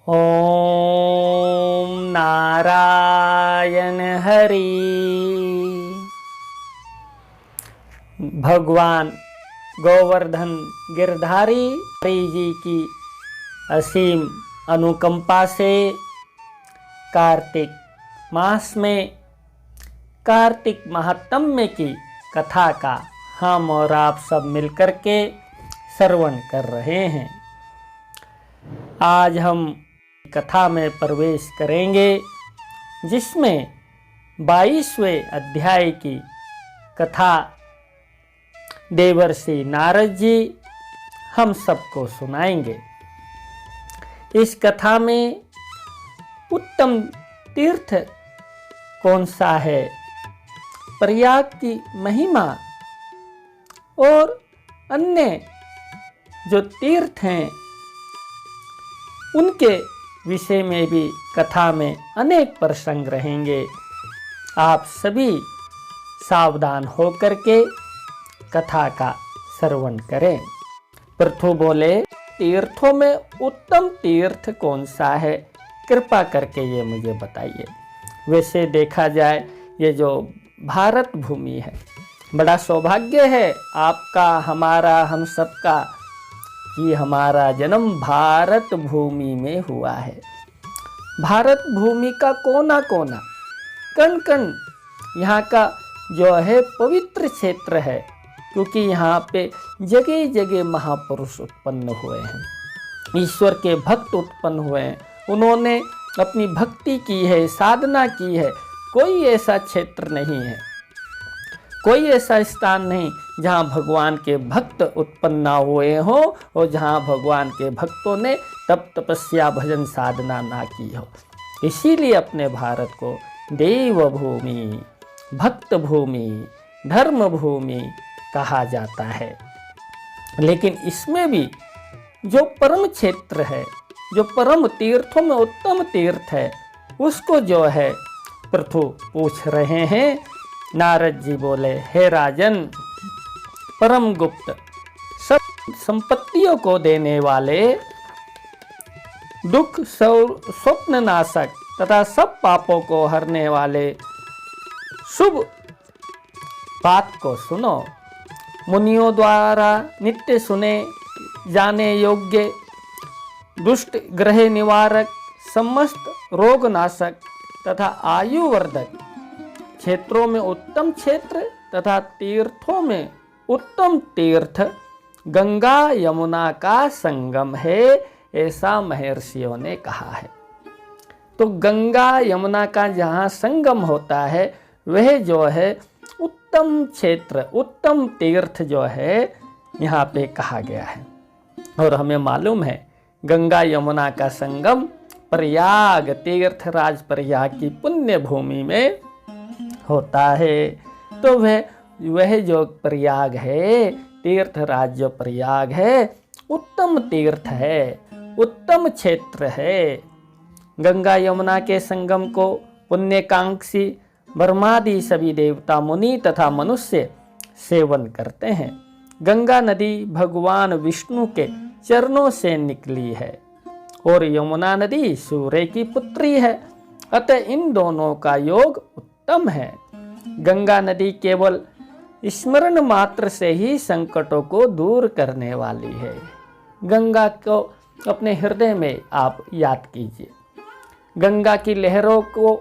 ओम नारायण हरि। भगवान गोवर्धन गिरधारी हरि जी की असीम अनुकंपा से कार्तिक मास में कार्तिक महात्म्य की कथा का हम और आप सब मिलकर के श्रवण कर रहे हैं। आज हम कथा में प्रवेश करेंगे जिसमें 22वें अध्याय की कथा देवर्षि नारद जी हम सबको सुनाएंगे। इस कथा में उत्तम तीर्थ कौन सा है, प्रयाग की महिमा और अन्य जो तीर्थ हैं उनके विषय में भी कथा में अनेक प्रसंग रहेंगे। आप सभी सावधान होकर के कथा का श्रवण करें। पृथु बोले, तीर्थों में उत्तम तीर्थ कौन सा है, कृपा करके ये मुझे बताइए। वैसे देखा जाए ये जो भारत भूमि है, बड़ा सौभाग्य है आपका, हमारा, हम सबका कि हमारा जन्म भारत भूमि में हुआ है। भारत भूमि का कोना कोना, कण कण यहाँ का जो है पवित्र क्षेत्र है, क्योंकि यहाँ पे जगह जगह महापुरुष उत्पन्न हुए हैं, ईश्वर के भक्त उत्पन्न हुए हैं। उन्होंने अपनी भक्ति की है, साधना की है। कोई ऐसा क्षेत्र नहीं है, कोई ऐसा स्थान नहीं जहाँ भगवान के भक्त उत्पन्न ना हुए हों और जहाँ भगवान के भक्तों ने तप तपस्या भजन साधना ना की हो। इसीलिए अपने भारत को देव भूमि, भक्त भूमि, धर्म भूमि कहा जाता है। लेकिन इसमें भी जो परम क्षेत्र है, जो परम तीर्थों में उत्तम तीर्थ है, उसको जो है पृथु पूछ रहे हैं। नारद जी बोले, हे राजन, परम गुप्त, सब संपत्तियों को देने वाले, दुख स्वप्न नाशक तथा सब पापों को हरने वाले शुभ बात को सुनो। मुनियों द्वारा नित्य सुने जाने योग्य, दुष्ट ग्रह निवारक, समस्त रोग नाशक तथा आयुवर्धक क्षेत्रों में उत्तम क्षेत्र तथा तीर्थों में उत्तम तीर्थ गंगा यमुना का संगम है, ऐसा महर्षियों ने कहा है। तो गंगा यमुना का जहाँ संगम होता है वह जो है उत्तम क्षेत्र, उत्तम तीर्थ जो है यहाँ पे कहा गया है। और हमें मालूम है गंगा यमुना का संगम प्रयाग, तीर्थराज प्रयाग की पुण्य भूमि में होता है। तो वह जो प्रयाग है, तीर्थराज जो प्रयाग है, उत्तम तीर्थ है, उत्तम क्षेत्र है। गंगा यमुना के संगम को पुण्यकांक्षी ब्रह्मादि सभी देवता, मुनि तथा मनुष्य सेवन करते हैं। गंगा नदी भगवान विष्णु के चरणों से निकली है और यमुना नदी सूर्य की पुत्री है, अतः इन दोनों का योग उत्तम है। गंगा नदी केवल स्मरण मात्र से ही संकटों को दूर करने वाली है। गंगा को अपने हृदय में आप याद कीजिए। गंगा की लहरों को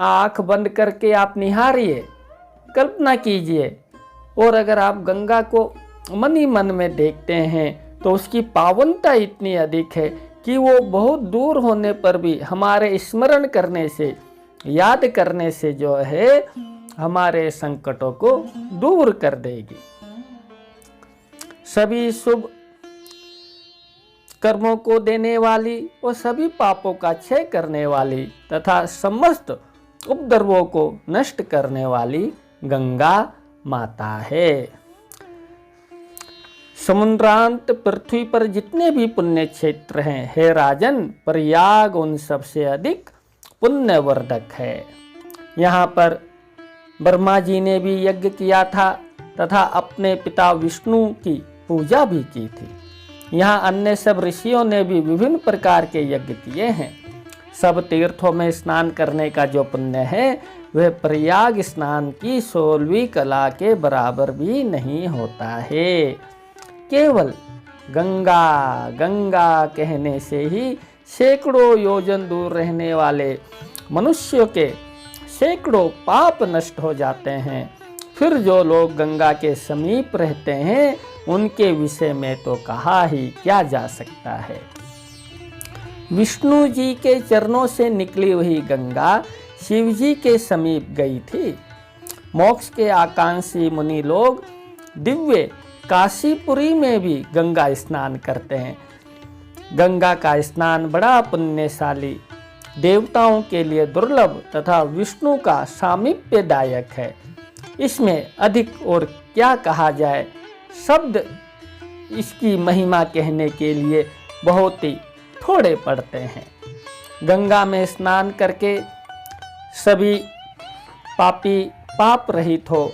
आंख बंद करके आप निहारिए, कल्पना कीजिए, और अगर आप गंगा को मन ही मन में देखते हैं तो उसकी पावनता इतनी अधिक है कि वो बहुत दूर होने पर भी हमारे स्मरण करने से, याद करने से जो है हमारे संकटों को दूर कर देगी। सभी शुभ कर्मों को देने वाली और सभी पापों का क्षय करने वाली तथा समस्त उपद्रवों को नष्ट करने वाली गंगा माता है। समुद्रांत पृथ्वी पर जितने भी पुण्य क्षेत्र हैं, हे राजन, प्रयाग उन सबसे अधिक पुण्यवर्धक है। यहाँ पर ब्रह्मा जी ने भी यज्ञ किया था तथा अपने पिता विष्णु की पूजा भी की थी। यहाँ अन्य सब ऋषियों ने भी विभिन्न प्रकार के यज्ञ किए हैं। सब तीर्थों में स्नान करने का जो पुण्य है वह प्रयाग स्नान की 16वीं कला के बराबर भी नहीं होता है। केवल गंगा गंगा कहने से ही सैकड़ों योजन दूर रहने वाले मनुष्यों के सैकड़ों पाप नष्ट हो जाते हैं। फिर जो लोग गंगा के समीप रहते हैं उनके विषय में तो कहा ही क्या जा सकता है। विष्णु जी के चरणों से निकली हुई गंगा शिव जी के समीप गई थी। मोक्ष के आकांक्षी मुनि लोग दिव्य काशीपुरी में भी गंगा स्नान करते हैं। गंगा का स्नान बड़ा पुण्यशाली, देवताओं के लिए दुर्लभ तथा विष्णु का सामीप्यदायक है। इसमें अधिक और क्या कहा जाए, शब्द इसकी महिमा कहने के लिए बहुत ही थोड़े पड़ते हैं। गंगा में स्नान करके सभी पापी पाप रहित हो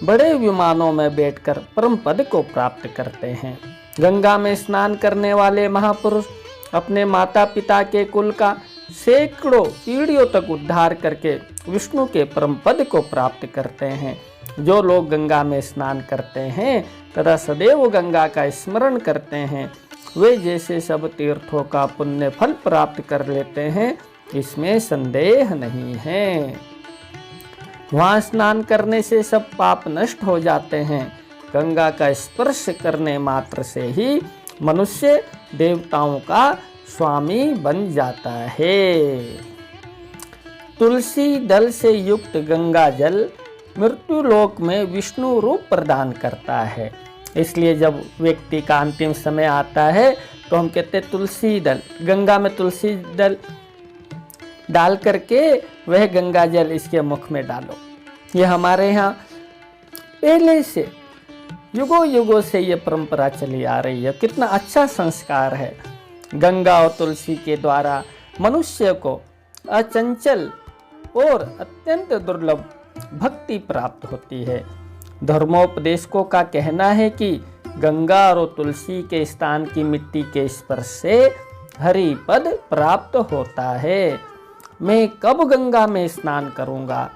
बड़े विमानों में बैठकर परम पद को प्राप्त करते हैं। गंगा में स्नान करने वाले महापुरुष अपने माता पिता के कुल का सैकड़ों पीढ़ियों तक उद्धार करके विष्णु के परम पद को प्राप्त करते हैं। जो लोग गंगा में स्नान करते हैं तथा सदैव गंगा का स्मरण करते हैं वे जैसे सब तीर्थों का पुण्य फल प्राप्त कर लेते हैं, इसमें संदेह नहीं है। वहाँ स्नान करने से सब पाप नष्ट हो जाते हैं। गंगा का स्पर्श करने मात्र से ही मनुष्य देवताओं का स्वामी बन जाता है। तुलसी दल से युक्त गंगा जल मृत्यु लोक में विष्णु रूप प्रदान करता है। इसलिए जब व्यक्ति का अंतिम समय आता है तो हम कहते हैं तुलसी दल, गंगा में तुलसी दल डाल करके वह गंगा जल इसके मुख में डालो। ये हमारे यहाँ पहले से युगों युगों से ये परंपरा चली आ रही है। कितना अच्छा संस्कार है। गंगा और तुलसी के द्वारा मनुष्य को अचंचल और अत्यंत दुर्लभ भक्ति प्राप्त होती है। धर्मोपदेशकों का कहना है कि गंगा और तुलसी के स्थान की मिट्टी के स्पर्श से हरि पद प्राप्त होता है। मैं कब गंगा में स्नान करूंगा,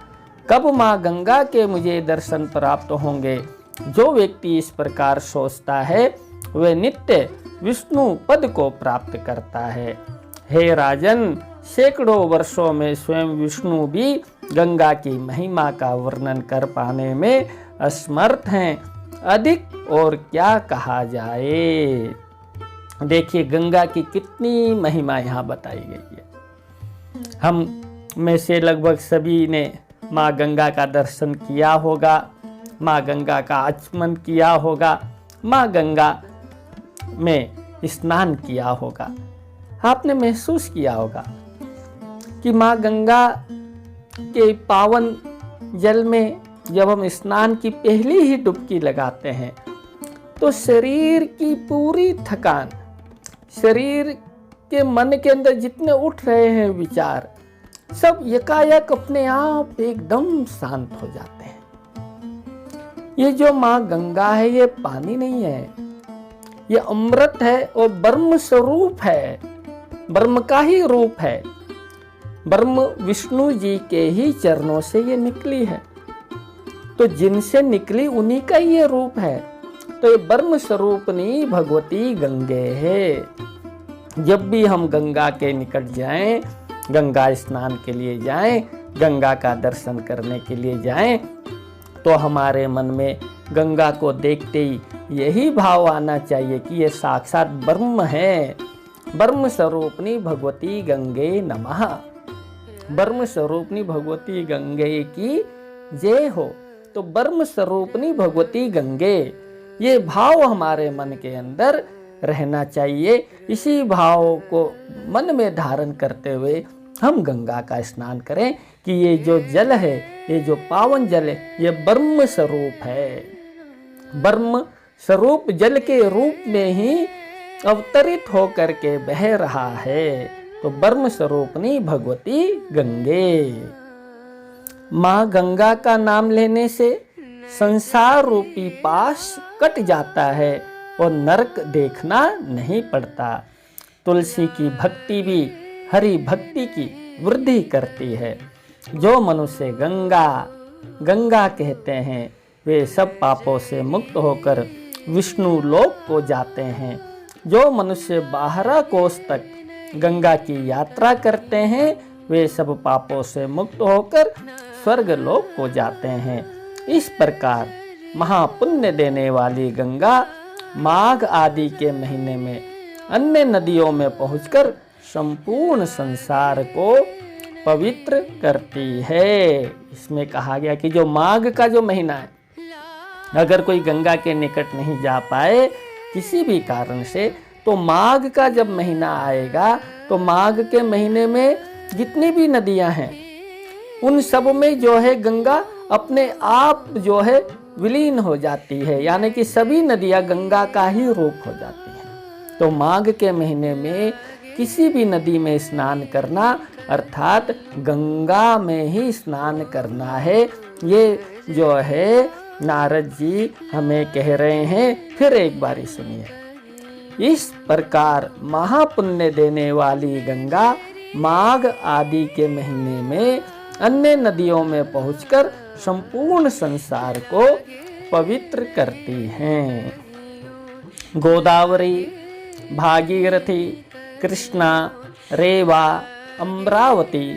कब माँ गंगा के मुझे दर्शन प्राप्त होंगे। जो व्यक्ति इस प्रकार सोचता है वह नित्य विष्णु पद को प्राप्त करता है। हे राजन, सैकड़ों वर्षों में स्वयं विष्णु भी गंगा की महिमा का वर्णन कर पाने में असमर्थ हैं। अधिक और क्या कहा जाए। देखिए गंगा की कितनी महिमा यहाँ बताई गई है। हम में से लगभग सभी ने माँ गंगा का दर्शन किया होगा, माँ गंगा का आचमन किया होगा, माँ गंगा में स्नान किया होगा। आपने महसूस किया होगा कि माँ गंगा के पावन जल में जब हम स्नान की पहली ही डुबकी लगाते हैं तो शरीर की पूरी थकान, शरीर के मन के अंदर जितने उठ रहे हैं विचार, सब यकायक अपने आप एकदम शांत हो जाते हैं। ये जो माँ गंगा है ये पानी नहीं है, ये अमृत है और ब्रह्म स्वरूप है, ब्रह्म का ही रूप है। ब्रह्म विष्णु जी के ही चरणों से ये निकली है, तो जिनसे निकली उन्हीं का ये रूप है। तो ये ब्रह्म स्वरूपनी भगवती गंगे है। जब भी हम गंगा के निकट जाएं, गंगा स्नान के लिए जाएं, गंगा का दर्शन करने के लिए जाएं, तो हमारे मन में गंगा को देखते ही यही भाव आना चाहिए कि ये साक्षात ब्रह्म है। ब्रह्म स्वरूपनी भगवती गंगे नमः। ब्रह्म स्वरूपनी भगवती गंगे की जय हो। तो ब्रह्म स्वरूपनी भगवती गंगे, ये भाव हमारे मन के अंदर रहना चाहिए। इसी भाव को मन में धारण करते हुए हम गंगा का स्नान करें कि ये जो जल है, ये जो पावन जल है, ये ब्रह्म स्वरूप है। ब्रह्म स्वरूप जल के रूप में ही अवतरित होकर के बह रहा है। तो ब्रह्म स्वरूपनी भगवती गंगे। माँ गंगा का नाम लेने से संसार रूपी पाश कट जाता है। और नरक देखना नहीं पड़ता। तुलसी की भक्ति भी हरि भक्ति की वृद्धि करती है। जो मनुष्य गंगा गंगा कहते हैं वे सब पापों से मुक्त होकर विष्णु लोक को जाते हैं। जो मनुष्य 12 कोस तक गंगा की यात्रा करते हैं वे सब पापों से मुक्त होकर स्वर्ग लोक को जाते हैं। इस प्रकार महापुण्य देने वाली गंगा माघ आदि के महीने में अन्य नदियों में पहुंचकर संपूर्ण संसार को पवित्र करती है। इसमें कहा गया कि जो माघ का जो महीना है, अगर कोई गंगा के निकट नहीं जा पाए किसी भी कारण से, तो माघ का जब महीना आएगा तो माघ के महीने में जितनी भी नदियां हैं उन सब में जो है गंगा अपने आप जो है विलीन हो जाती है, यानी कि सभी नदियां गंगा का ही रूप हो जाती हैं। तो माघ के महीने में किसी भी नदी में स्नान करना अर्थात गंगा में ही स्नान करना है, ये जो है नारद जी हमें कह रहे हैं। फिर एक बारी सुनिए। इस प्रकार महापुण्य देने वाली गंगा माघ आदि के महीने में अन्य नदियों में पहुंचकर संपूर्ण संसार को पवित्र करती हैं। गोदावरी, भागीरथी, कृष्णा, रेवा, अमरावती,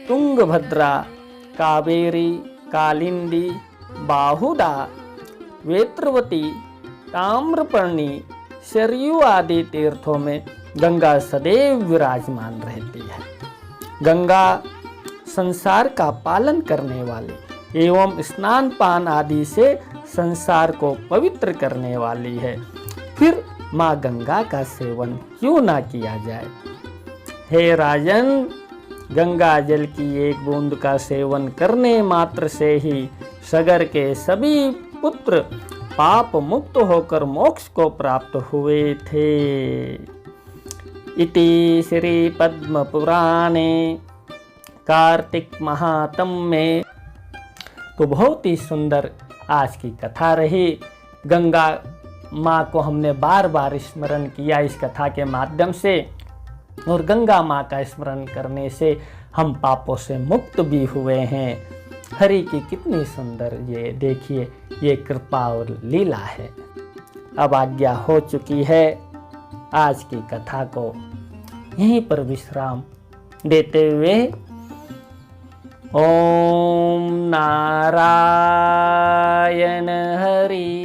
तुंगभद्रा, कावेरी, कालिंदी, बाहुदा, वेत्रवती, ताम्रपर्णी, सरयू आदि तीर्थों में गंगा सदैव विराजमान रहती है। गंगा संसार का पालन करने वाली एवं स्नान पान आदि से संसार को पवित्र करने वाली है। फिर माँ गंगा का सेवन क्यों ना किया जाए। हे राजन, गंगा जल की एक बूंद का सेवन करने मात्र से ही सगर के सभी पुत्र पाप मुक्त होकर मोक्ष को प्राप्त हुए थे। इति श्री पद्म पुराणे कार्तिक महात्म्य में। तो बहुत ही सुंदर आज की कथा रही। गंगा माँ को हमने बार बार स्मरण किया इस कथा के माध्यम से, और गंगा माँ का स्मरण करने से हम पापों से मुक्त भी हुए हैं। हरि की कितनी सुंदर ये देखिए ये कृपा और लीला है। अब आज्ञा हो चुकी है, आज की कथा को यहीं पर विश्राम देते हुए ओम नारायण हरि